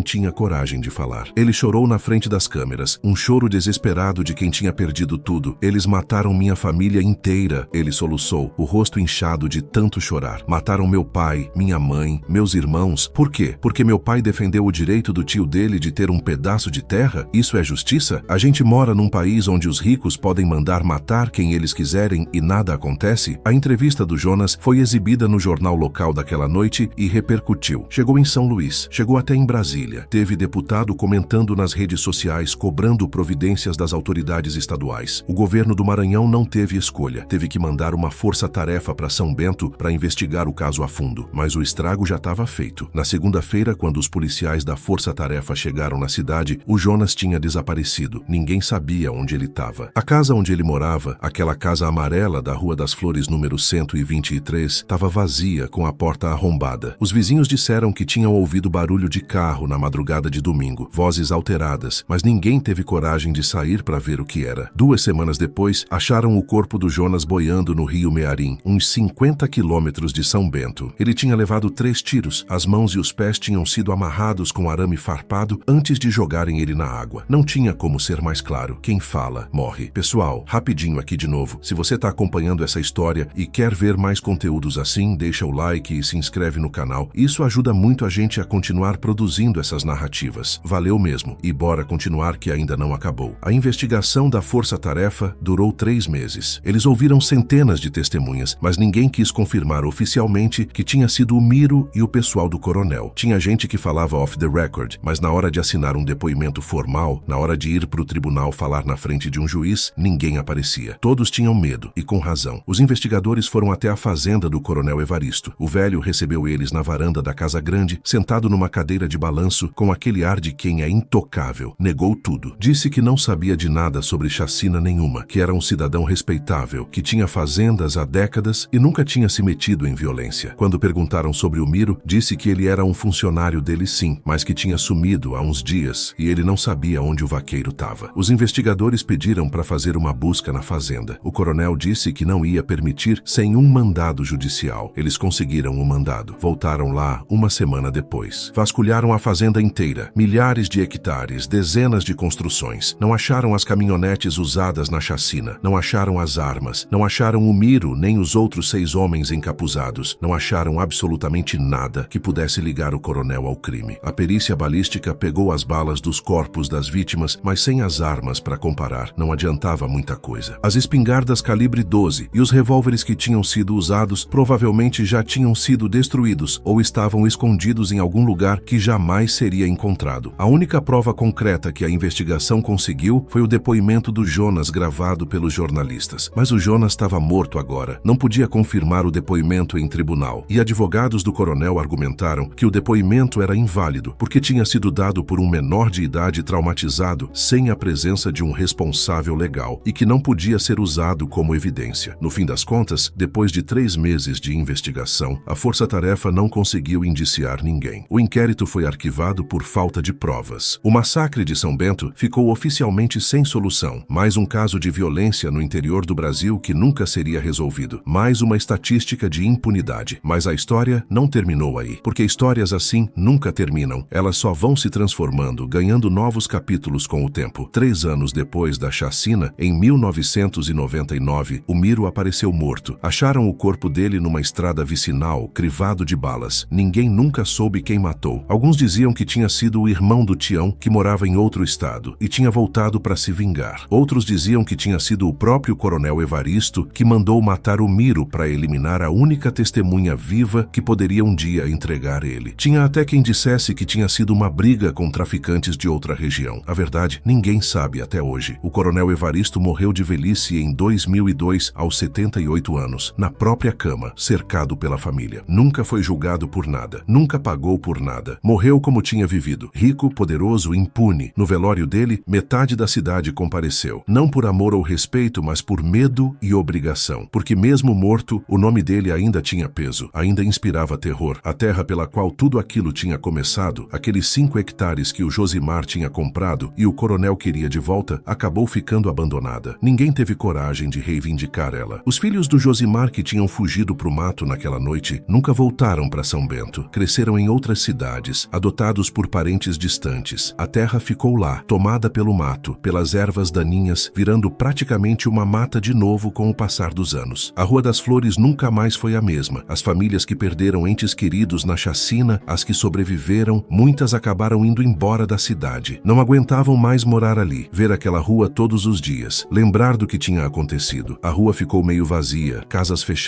tinha coragem de falar. Ele chorou na frente das câmeras, um choro desesperado de quem tinha perdido tudo. Eles mataram minha família inteira, ele soluçou, o rosto inchado de tanto chorar. Mataram meu pai, minha mãe, meus irmãos. Por quê? Porque meu pai defendeu o direito do tio dele de ter um pedaço de terra? Isso é justiça? A gente mora num país onde os ricos podem mandar matar quem eles quiserem e nada acontece? A entrevista do Jonas foi exibida no jornal local daquela noite e repercutiu. Chegou em São Luís, chegou até em Brasília. Teve deputado comentando nas redes sociais, cobrando providências das autoridades estaduais. O governo do Maranhão não teve escolha. Teve que mandar uma força-tarefa para São Bento para investigar o caso a fundo. Mas o estrago já estava feito. Na segunda-feira, quando os policiais da força-tarefa chegaram na cidade, o Jonas tinha desaparecido. Ninguém sabia onde ele estava. A casa onde ele morava, aquela casa amarela da Rua das Flores número 123, estava vazia, com a porta arrombada. Os vizinhos disseram que tinham ouvido barulho de carro na madrugada de domingo, vozes alteradas, mas ninguém teve coragem de sair para ver o que era. 2 semanas depois, acharam o corpo do Jonas boiando no rio Mearim, uns 50 quilômetros de São Bento. Ele tinha levado 3 tiros, as mãos e os pés tinham sido amarrados com arame farpado antes de jogarem ele na água. Não tinha como ser mais claro. Quem fala, morre. Pessoal, rapidinho aqui de novo. Se você está acompanhando essa história e quer ver mais conteúdos assim, deixa o like e se inscreve no canal. Isso ajuda muito a gente a continuar produzindo essas narrativas. Valeu mesmo. E bora continuar que ainda não acabou. A investigação da Força-Tarefa durou 3 meses. Eles ouviram centenas de testemunhas, mas ninguém quis confirmar oficialmente que tinha sido o Miro e o pessoal do coronel. Tinha gente que falava off the record, mas na hora de assinar um depoimento formal, na hora de ir para o tribunal falar na frente de um juiz, ninguém aparecia. Todos tinham medo, e com razão. Os investigadores foram até a fazenda do coronel Evaristo. O velho recebeu eles na varanda da casa grande, sentado numa cadeira de balanço, com aquele ar de quem é intocável. Negou tudo. Disse que não sabia de nada sobre chacina nenhuma, que era um cidadão respeitável, que tinha fazendas há décadas e nunca tinha se metido em violência. Quando perguntaram sobre o Miro, disse que ele era um funcionário dele sim, mas que tinha sumido há uns dias e ele não sabia onde o vaqueiro estava. Os investigadores pediram para fazer uma busca na fazenda. O coronel disse que não ia permitir sem um mandado judicial. Eles conseguiram o mandado. Voltaram lá 1 semana depois. Vasculharam a fazenda inteira, milhares de hectares, dezenas de construções. Não acharam as caminhonetes usadas na chacina. Não acharam as armas. Não acharam o Miro nem os outros 6 homens encapuzados. Não acharam absolutamente nada que pudesse ligar o coronel ao crime. A perícia balística pegou as balas dos corpos das vítimas, mas sem as armas para comparar. Não adiantava muita coisa. As espingardas calibre 12 e os revólveres que tinham sido usados provavelmente já tinham sido destruídos ou estavam escondidos em algum lugar que jamais seria encontrado. A única prova concreta que a investigação conseguiu foi o depoimento do Jonas gravado pelos jornalistas. Mas o Jonas estava morto agora. Não podia confirmar o depoimento em tribunal. E advogados do coronel argumentaram que o depoimento era inválido porque tinha sido dado por um menor de idade traumatizado sem a presença de um responsável legal e que não podia ser usado como evidência. No fim das contas, depois de 3 meses de investigação, a Força-Tarefa não conseguiu indiciar ninguém. O inquérito foi arquivado por falta de provas. O massacre de São Bento ficou oficialmente sem solução. Mais um caso de violência no interior do Brasil que nunca seria resolvido. Mais uma estatística de impunidade. Mas a história não terminou aí, porque histórias assim nunca terminam. Elas só vão se transformando, ganhando novos capítulos com o tempo. 3 anos depois da chacina, em 1999, o Miro apareceu morto. Acharam o corpo dele numa estrada vicinal, crivado de balas. Ninguém nunca soube quem matou. Alguns diziam que tinha sido o irmão do Tião, que morava em outro estado, e tinha voltado para se vingar. Outros diziam que tinha sido o próprio coronel Evaristo que mandou matar o Miro para eliminar a única testemunha viva que poderia um dia entregar ele. Tinha até quem dissesse que tinha sido uma briga com traficantes de outra região. A verdade, ninguém sabe até hoje. O coronel Evaristo morreu de velhice em 2002, aos 78 anos, na própria cama, cercado pela família. Nunca foi julgado por nada. Nunca pagou por nada. Morreu como tinha vivido. Rico, poderoso, impune. No velório dele, metade da cidade compareceu. Não por amor ou respeito, mas por medo e obrigação. Porque mesmo morto, o nome dele ainda tinha peso. Ainda inspirava terror. A terra pela qual tudo aquilo tinha começado, aqueles 5 hectares que o Josimar tinha comprado e o coronel queria de volta, acabou ficando abandonada. Ninguém teve coragem de reivindicar ela. Os filhos do Josimar que tinham fugido para o mato naquela noite nunca voltaram para São Bento. Cresceram em outras cidades, adotados por parentes distantes. A terra ficou lá, tomada pelo mato, pelas ervas daninhas, virando praticamente uma mata de novo com o passar dos anos. A Rua das Flores nunca mais foi a mesma. As famílias que perderam entes queridos na chacina, as que sobreviveram, muitas acabaram indo embora da cidade. Não aguentavam mais morar ali, ver aquela rua todos os dias, lembrar do que tinha acontecido. A rua ficou meio vazia, casas fechadas,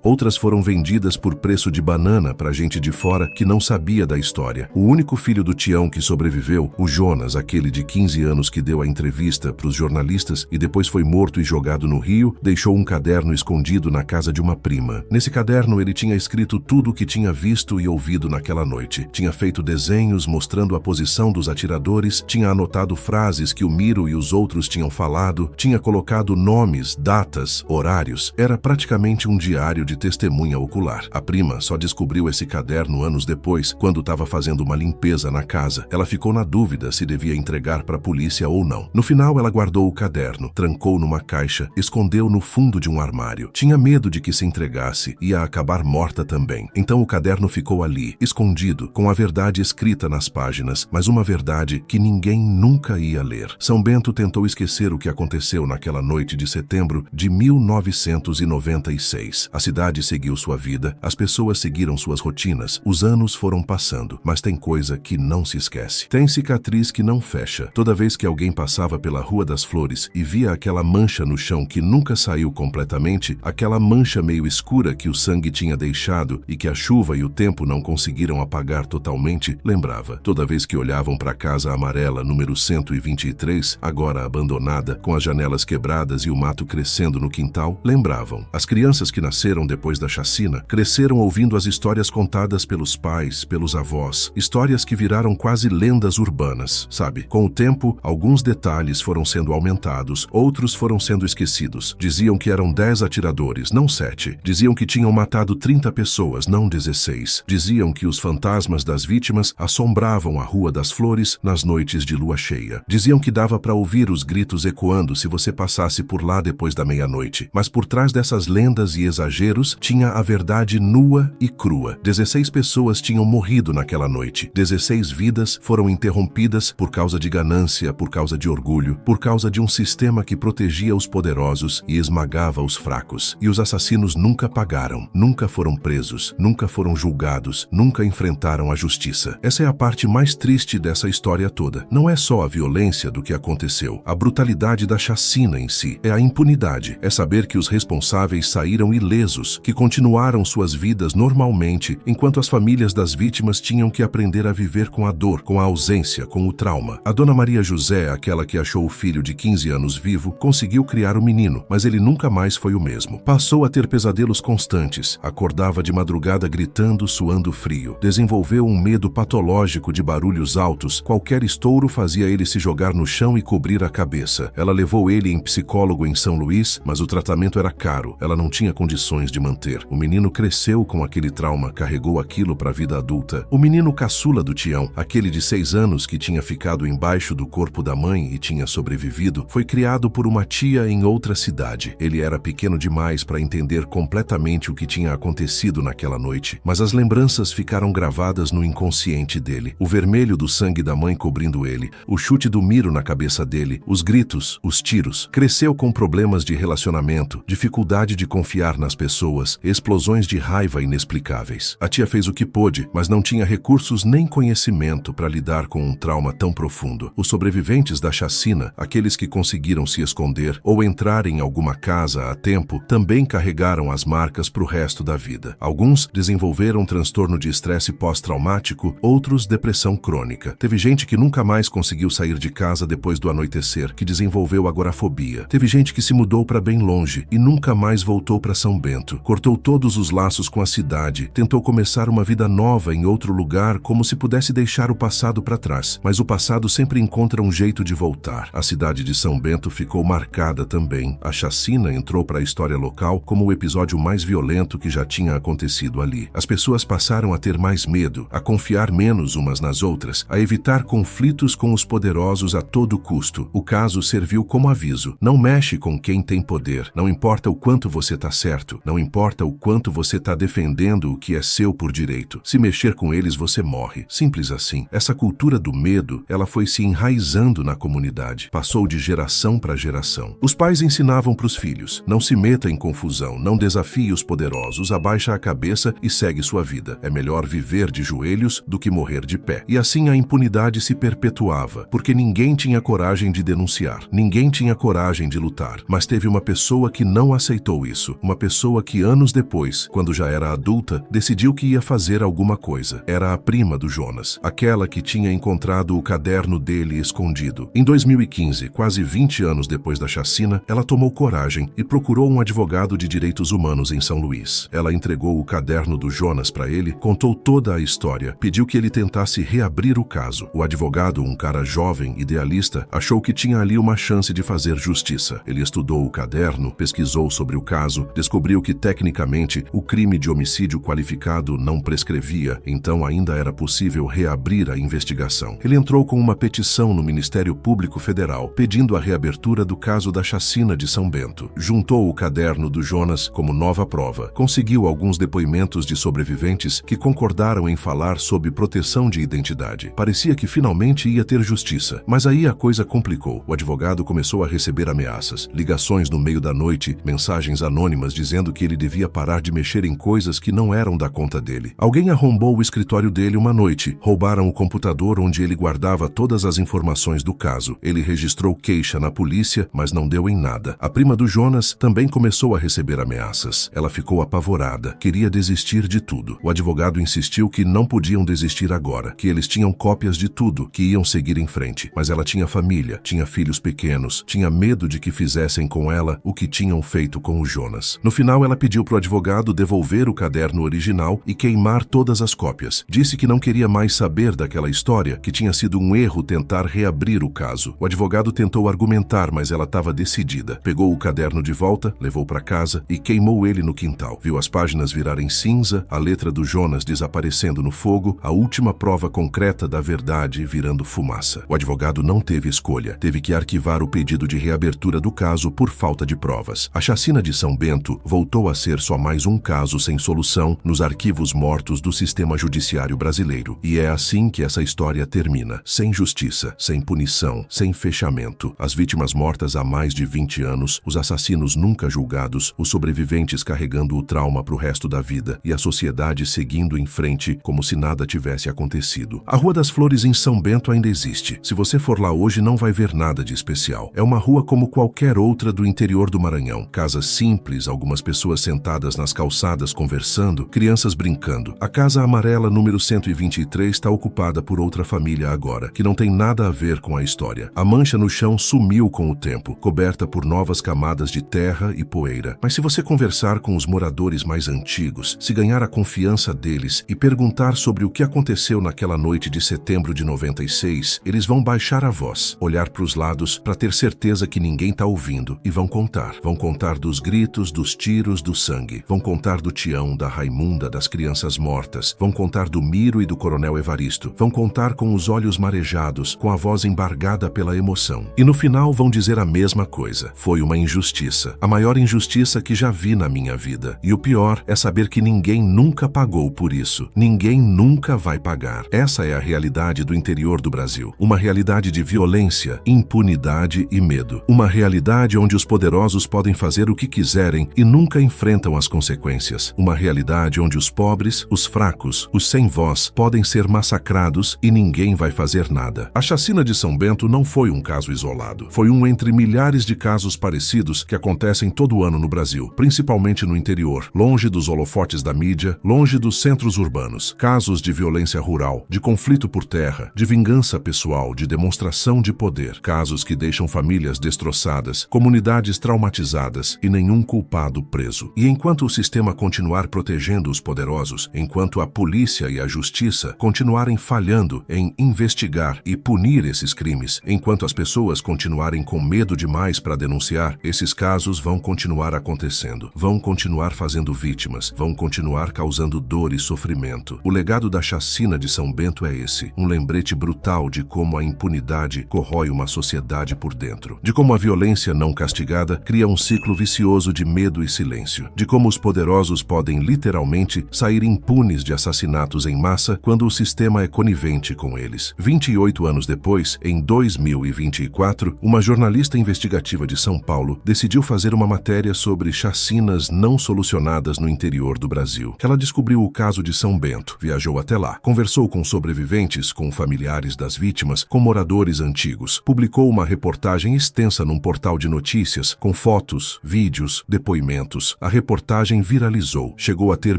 outras foram vendidas por preço de banana para gente de fora que não sabia da história. O único filho do Tião que sobreviveu, o Jonas, aquele de 15 anos que deu a entrevista para os jornalistas e depois foi morto e jogado no rio, deixou um caderno escondido na casa de uma prima. Nesse caderno ele tinha escrito tudo o que tinha visto e ouvido naquela noite. Tinha feito desenhos mostrando a posição dos atiradores, tinha anotado frases que o Miro e os outros tinham falado, tinha colocado nomes, datas, horários. Era praticamente um diário de testemunha ocular. A prima só descobriu esse caderno anos depois, quando estava fazendo uma limpeza na casa. Ela ficou na dúvida se devia entregar para a polícia ou não. No final, ela guardou o caderno, trancou numa caixa, escondeu no fundo de um armário. Tinha medo de que se entregasse, ia acabar morta também. Então o caderno ficou ali, escondido, com a verdade escrita nas páginas, mas uma verdade que ninguém nunca ia ler. São Bento tentou esquecer o que aconteceu naquela noite de setembro de 1996. A cidade seguiu sua vida, as pessoas seguiram suas rotinas, os anos foram passando, mas tem coisa que não se esquece. Tem cicatriz que não fecha. Toda vez que alguém passava pela Rua das Flores e via aquela mancha no chão que nunca saiu completamente, aquela mancha meio escura que o sangue tinha deixado e que a chuva e o tempo não conseguiram apagar totalmente, lembrava. Toda vez que olhavam para a casa amarela número 123, agora abandonada, com as janelas quebradas e o mato crescendo no quintal, lembravam. As crianças que nasceram depois da chacina cresceram ouvindo as histórias contadas pelos pais, pelos avós, histórias que viraram quase lendas urbanas, sabe? Com o tempo, alguns detalhes foram sendo aumentados, outros foram sendo esquecidos. Diziam que eram 10 atiradores, não 7. Diziam que tinham matado 30 pessoas, não 16. Diziam que os fantasmas das vítimas assombravam a Rua das Flores nas noites de lua cheia. Diziam que dava para ouvir os gritos ecoando se você passasse por lá depois da meia-noite. Mas por trás dessas lendas e exageros tinha a verdade nua e crua. 16 pessoas tinham morrido naquela noite. 16 vidas foram interrompidas por causa de ganância, por causa de orgulho, por causa de um sistema que protegia os poderosos e esmagava os fracos. E os assassinos nunca pagaram, nunca foram presos, nunca foram julgados, nunca enfrentaram a justiça. Essa é a parte mais triste dessa história toda. Não é só a violência do que aconteceu, a brutalidade da chacina em si, é a impunidade, é saber que os responsáveis saíram ilesos, que continuaram suas vidas normalmente, enquanto as famílias das vítimas tinham que aprender a viver com a dor, com a ausência, com o trauma. A dona Maria José, aquela que achou o filho de 15 anos vivo, conseguiu criar o menino, mas ele nunca mais foi o mesmo. Passou a ter pesadelos constantes, acordava de madrugada gritando, suando frio. Desenvolveu um medo patológico de barulhos altos, qualquer estouro fazia ele se jogar no chão e cobrir a cabeça. Ela levou ele em psicólogo em São Luís, mas o tratamento era caro, ela não tinha condições de manter. O menino cresceu com aquele trauma, carregou aquilo para a vida adulta. O menino caçula do Tião, aquele de 6 anos que tinha ficado embaixo do corpo da mãe e tinha sobrevivido, foi criado por uma tia em outra cidade. Ele era pequeno demais para entender completamente o que tinha acontecido naquela noite, mas as lembranças ficaram gravadas no inconsciente dele. O vermelho do sangue da mãe cobrindo ele, o chute do Miro na cabeça dele, os gritos, os tiros. Cresceu com problemas de relacionamento, dificuldade de confiar nas pessoas, explosões de raiva inexplicáveis. A tia fez o que pôde, mas não tinha recursos nem conhecimento para lidar com um trauma tão profundo. Os sobreviventes da chacina, aqueles que conseguiram se esconder ou entrar em alguma casa a tempo, também carregaram as marcas para o resto da vida. Alguns desenvolveram transtorno de estresse pós-traumático, outros depressão crônica. Teve gente que nunca mais conseguiu sair de casa depois do anoitecer, que desenvolveu agorafobia. Teve gente que se mudou para bem longe e nunca mais voltou para São Bento. Cortou todos os laços com a cidade, tentou começar uma vida nova em outro lugar como se pudesse deixar o passado para trás. Mas o passado sempre encontra um jeito de voltar. A cidade de São Bento ficou marcada também. A chacina entrou para a história local como o episódio mais violento que já tinha acontecido ali. As pessoas passaram a ter mais medo, a confiar menos umas nas outras, a evitar conflitos com os poderosos a todo custo. O caso serviu como aviso. Não mexe com quem tem poder. Não importa o quanto você está certo. certo. Não importa o quanto você está defendendo o que é seu por direito. Se mexer com eles, você morre. Simples assim. Essa cultura do medo, ela foi se enraizando na comunidade. Passou de geração para geração. Os pais ensinavam para os filhos: não se meta em confusão, não desafie os poderosos, abaixa a cabeça e segue sua vida. É melhor viver de joelhos do que morrer de pé. E assim a impunidade se perpetuava, porque ninguém tinha coragem de denunciar. Ninguém tinha coragem de lutar. Mas teve uma pessoa que não aceitou isso. Uma pessoa que anos depois, quando já era adulta, decidiu que ia fazer alguma coisa. Era a prima do Jonas, aquela que tinha encontrado o caderno dele escondido. Em 2015, quase 20 anos depois da chacina, ela tomou coragem e procurou um advogado de direitos humanos em São Luís. Ela entregou o caderno do Jonas para ele, contou toda a história, pediu que ele tentasse reabrir o caso. O advogado, um cara jovem, idealista, achou que tinha ali uma chance de fazer justiça. Ele estudou o caderno, pesquisou sobre o caso, descobriu que tecnicamente o crime de homicídio qualificado não prescrevia, então ainda era possível reabrir a investigação. Ele entrou com uma petição no Ministério Público Federal, pedindo a reabertura do caso da chacina de São Bento. Juntou o caderno do Jonas como nova prova. Conseguiu alguns depoimentos de sobreviventes que concordaram em falar sob proteção de identidade. Parecia que finalmente ia ter justiça, mas aí a coisa complicou. O advogado começou a receber ameaças, ligações no meio da noite, mensagens anônimas dizendo que ele devia parar de mexer em coisas que não eram da conta dele. Alguém arrombou o escritório dele uma noite, roubaram o computador onde ele guardava todas as informações do caso. Ele registrou queixa na polícia, mas não deu em nada. A prima do Jonas também começou a receber ameaças. Ela ficou apavorada, queria desistir de tudo. O advogado insistiu que não podiam desistir agora, que eles tinham cópias de tudo, que iam seguir em frente. Mas ela tinha família, tinha filhos pequenos, tinha medo de que fizessem com ela o que tinham feito com o Jonas. No final, ela pediu para o advogado devolver o caderno original e queimar todas as cópias. Disse que não queria mais saber daquela história, que tinha sido um erro tentar reabrir o caso. O advogado tentou argumentar, mas ela estava decidida. Pegou o caderno de volta, levou para casa e queimou ele no quintal. Viu as páginas virarem cinza, a letra do Jonas desaparecendo no fogo, a última prova concreta da verdade virando fumaça. O advogado não teve escolha. Teve que arquivar o pedido de reabertura do caso por falta de provas. A chacina de São Bento voltou a ser só mais um caso sem solução nos arquivos mortos do sistema judiciário brasileiro. E é assim que essa história termina. Sem justiça, sem punição, sem fechamento. As vítimas mortas há mais de 20 anos, os assassinos nunca julgados, os sobreviventes carregando o trauma para o resto da vida e a sociedade seguindo em frente como se nada tivesse acontecido. A Rua das Flores em São Bento ainda existe. Se você for lá hoje, não vai ver nada de especial. É uma rua como qualquer outra do interior do Maranhão. Casas simples, algumas pessoas sentadas nas calçadas conversando, crianças brincando. A Casa Amarela número 123 está ocupada por outra família agora, que não tem nada a ver com a história. A mancha no chão sumiu com o tempo, coberta por novas camadas de terra e poeira. Mas se você conversar com os moradores mais antigos, se ganhar a confiança deles e perguntar sobre o que aconteceu naquela noite de setembro de 96, eles vão baixar a voz, olhar para os lados para ter certeza que ninguém está ouvindo e vão contar. Vão contar dos gritos, dos tiros, do sangue. Vão contar do Tião, da Raimunda, das crianças mortas. Vão contar do Miro e do Coronel Evaristo. Vão contar com os olhos marejados, com a voz embargada pela emoção. E no final vão dizer a mesma coisa. Foi uma injustiça. A maior injustiça que já vi na minha vida. E o pior é saber que ninguém nunca pagou por isso. Ninguém nunca vai pagar. Essa é a realidade do interior do Brasil. Uma realidade de violência, impunidade e medo. Uma realidade onde os poderosos podem fazer o que quiserem e nunca enfrentam as consequências. Uma realidade onde os pobres, os fracos, os sem voz podem ser massacrados e ninguém vai fazer nada. A chacina de São Bento não foi um caso isolado. Foi um entre milhares de casos parecidos que acontecem todo ano no Brasil, principalmente no interior, longe dos holofotes da mídia, longe dos centros urbanos. Casos de violência rural, de conflito por terra, de vingança pessoal, de demonstração de poder. Casos que deixam famílias destroçadas, comunidades traumatizadas e nenhum culpado preso. E enquanto o sistema continuar protegendo os poderosos, enquanto a polícia e a justiça continuarem falhando em investigar e punir esses crimes, enquanto as pessoas continuarem com medo demais para denunciar, esses casos vão continuar acontecendo, vão continuar fazendo vítimas, vão continuar causando dor e sofrimento. O legado da chacina de São Bento é esse, um lembrete brutal de como a impunidade corrói uma sociedade por dentro, de como a violência não castigada cria um ciclo vicioso de medo medo e silêncio, de como os poderosos podem literalmente sair impunes de assassinatos em massa quando o sistema é conivente com eles. 28 anos depois, em 2024, uma jornalista investigativa de São Paulo decidiu fazer uma matéria sobre chacinas não solucionadas no interior do Brasil. Ela descobriu o caso de São Bento, viajou até lá, conversou com sobreviventes, com familiares das vítimas, com moradores antigos, publicou uma reportagem extensa num portal de notícias, com fotos, vídeos, depoimentos. A reportagem viralizou, chegou a ter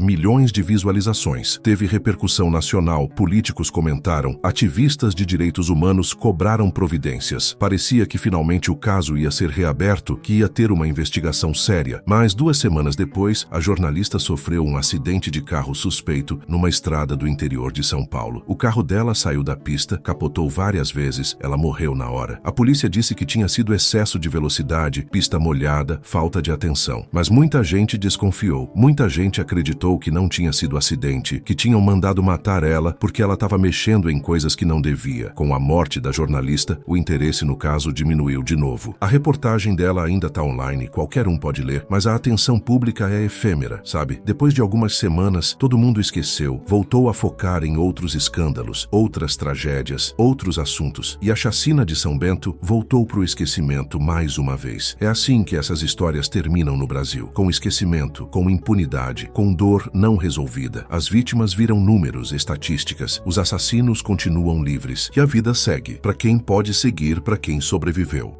milhões de visualizações, teve repercussão nacional, políticos comentaram, ativistas de direitos humanos cobraram providências. Parecia que finalmente o caso ia ser reaberto, que ia ter uma investigação séria, mas 2 semanas depois, a jornalista sofreu um acidente de carro suspeito numa estrada do interior de São Paulo. O carro dela saiu da pista, capotou várias vezes, ela morreu na hora. A polícia disse que tinha sido excesso de velocidade, pista molhada, falta de atenção. Mas muita gente desconfiou. Muita gente acreditou que não tinha sido acidente, que tinham mandado matar ela porque ela estava mexendo em coisas que não devia. Com a morte da jornalista, o interesse no caso diminuiu de novo. A reportagem dela ainda está online, qualquer um pode ler, mas a atenção pública é efêmera, sabe? Depois de algumas semanas, todo mundo esqueceu, voltou a focar em outros escândalos, outras tragédias, outros assuntos. E a chacina de São Bento voltou para o esquecimento mais uma vez. É assim que essas histórias terminam no Brasil, com esquecimento, com impunidade, com dor não resolvida. As vítimas viram números, estatísticas, os assassinos continuam livres e a vida segue, para quem pode seguir, para quem sobreviveu.